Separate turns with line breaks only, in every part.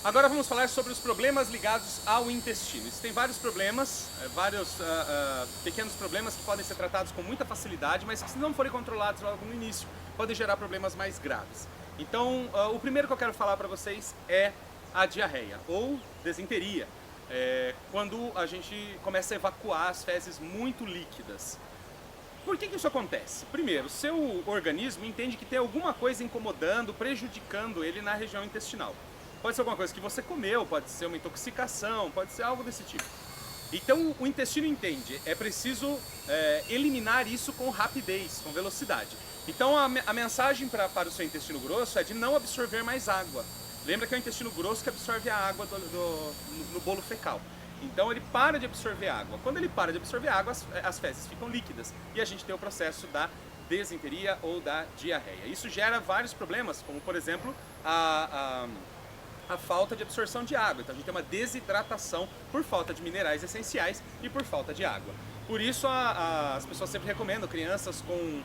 Agora vamos falar sobre os problemas ligados ao intestino. Existem vários problemas, vários pequenos problemas que podem ser tratados com muita facilidade, mas que se não forem controlados logo no início, podem gerar problemas mais graves. Então, o primeiro que eu quero falar para vocês é a diarreia, ou desinteria, quando a gente começa a evacuar as fezes muito líquidas. Por que isso acontece? Primeiro, seu organismo entende que tem alguma coisa incomodando, prejudicando ele na região intestinal. Pode ser alguma coisa que você comeu, pode ser uma intoxicação, pode ser algo desse tipo. Então o intestino entende, é preciso eliminar isso com rapidez, com velocidade. Então a mensagem para o seu intestino grosso é de não absorver mais água. Lembra que é o intestino grosso que absorve a água no bolo fecal. Então ele para de absorver água. Quando ele para de absorver água, as fezes ficam líquidas e a gente tem o processo da desinteria ou da diarreia. Isso gera vários problemas, como por exemplo a falta de absorção de água. Então a gente tem uma desidratação por falta de minerais essenciais e por falta de água. Por isso as pessoas sempre recomendam crianças com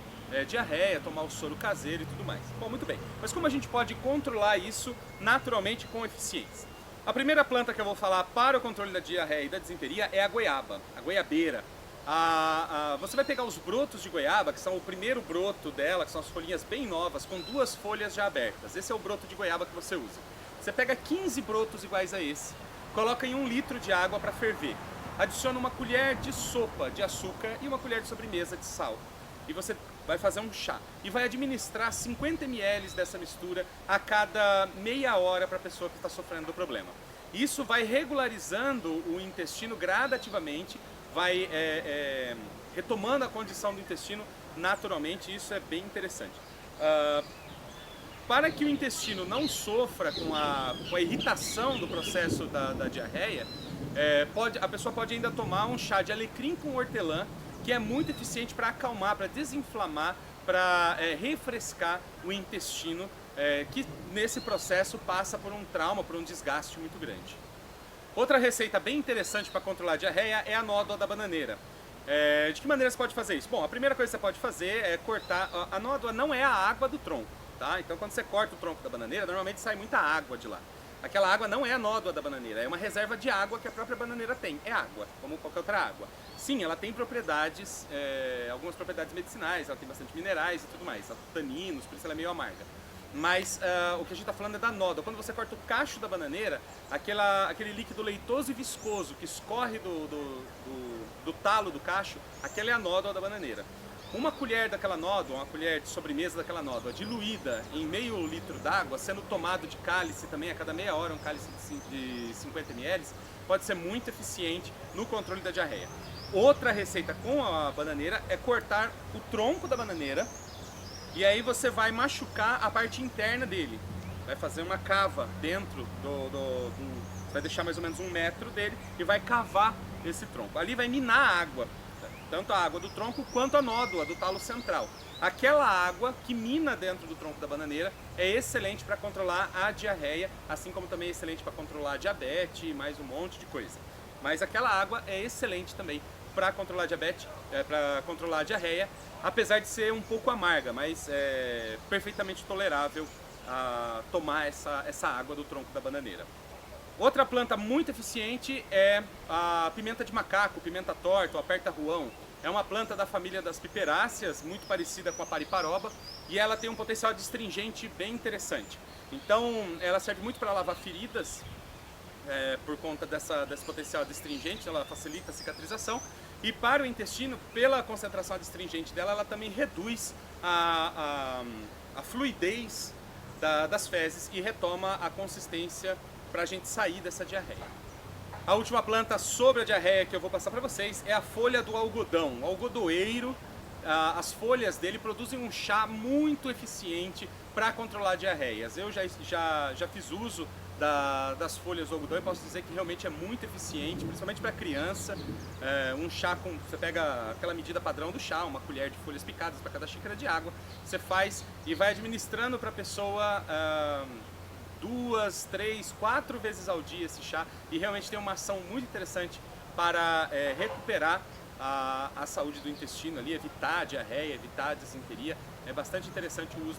diarreia, tomar o soro caseiro e tudo mais. Bom, muito bem. Mas como a gente pode controlar isso naturalmente com eficiência? A primeira planta que eu vou falar para o controle da diarreia e da desinteria é a goiaba, a goiabeira. Você vai pegar os brotos de goiaba, que são o primeiro broto dela, que são as folhinhas bem novas, com 2 folhas já abertas. Esse é o broto de goiaba que você usa. Você pega 15 brotos iguais a esse, coloca em 1 litro de água para ferver. Adiciona uma colher de sopa de açúcar e uma colher de sobremesa de sal. E você vai fazer um chá. E vai administrar 50 ml dessa mistura a cada meia hora para a pessoa que está sofrendo do problema. Isso vai regularizando o intestino gradativamente, vai retomando a condição do intestino naturalmente, e isso é bem interessante. Para que o intestino não sofra com a irritação do processo da diarreia, a pessoa pode ainda tomar um chá de alecrim com hortelã, que é muito eficiente para acalmar, para desinflamar, para refrescar o intestino, que nesse processo passa por um trauma, por um desgaste muito grande. Outra receita bem interessante para controlar a diarreia é a nódoa da bananeira. De que maneira você pode fazer isso? Bom, a primeira coisa que você pode fazer é cortar. A nódoa não é a água do tronco, tá? Então quando você corta o tronco da bananeira, normalmente sai muita água de lá. Aquela água não é a nódoa da bananeira, é uma reserva de água que a própria bananeira tem. É água, como qualquer outra água. Sim, ela tem propriedades, algumas propriedades medicinais, ela tem bastante minerais e tudo mais, taninos, por isso ela é meio amarga. Mas o que a gente está falando é da nódoa. Quando você corta o cacho da bananeira, aquele líquido leitoso e viscoso que escorre do talo do cacho, aquela é a nódoa da bananeira. Uma colher daquela nódoa, uma colher de sobremesa daquela nódoa, diluída em meio litro d'água, sendo tomado de cálice também, a cada meia hora um cálice de 50 ml, pode ser muito eficiente no controle da diarreia. Outra receita com a bananeira é cortar o tronco da bananeira e aí você vai machucar a parte interna dele. Vai fazer uma cava dentro vai deixar mais ou menos 1 metro dele e vai cavar esse tronco. Ali vai minar a água. Tanto a água do tronco quanto a nódoa do talo central. Aquela água que mina dentro do tronco da bananeira é excelente para controlar a diarreia, assim como também é excelente para controlar a diabetes e mais um monte de coisa. Mas aquela água é excelente também para controlar a diabetes, para controlar a diarreia, apesar de ser um pouco amarga, mas é perfeitamente tolerável tomar essa água do tronco da bananeira. Outra planta muito eficiente é a pimenta de macaco, pimenta torta ou aperta-ruão. É uma planta da família das piperáceas, muito parecida com a pariparoba, e ela tem um potencial astringente bem interessante. Então ela serve muito para lavar feridas, por conta desse potencial astringente, ela facilita a cicatrização. E para o intestino, pela concentração astringente dela, ela também reduz a fluidez das fezes e retoma a consistência para a gente sair dessa diarreia. A última planta sobre a diarreia que eu vou passar para vocês é a folha do algodão, o algodoeiro. As folhas dele produzem um chá muito eficiente para controlar diarreias. Eu já fiz uso das folhas do algodão e posso dizer que realmente é muito eficiente, principalmente para criança. Um chá você pega aquela medida padrão do chá, uma colher de folhas picadas para cada xícara de água, você faz e vai administrando para a pessoa 2, 3, 4 vezes ao dia esse chá, e realmente tem uma ação muito interessante para recuperar a saúde do intestino ali, evitar a diarreia, evitar a desinteria. É bastante interessante o uso da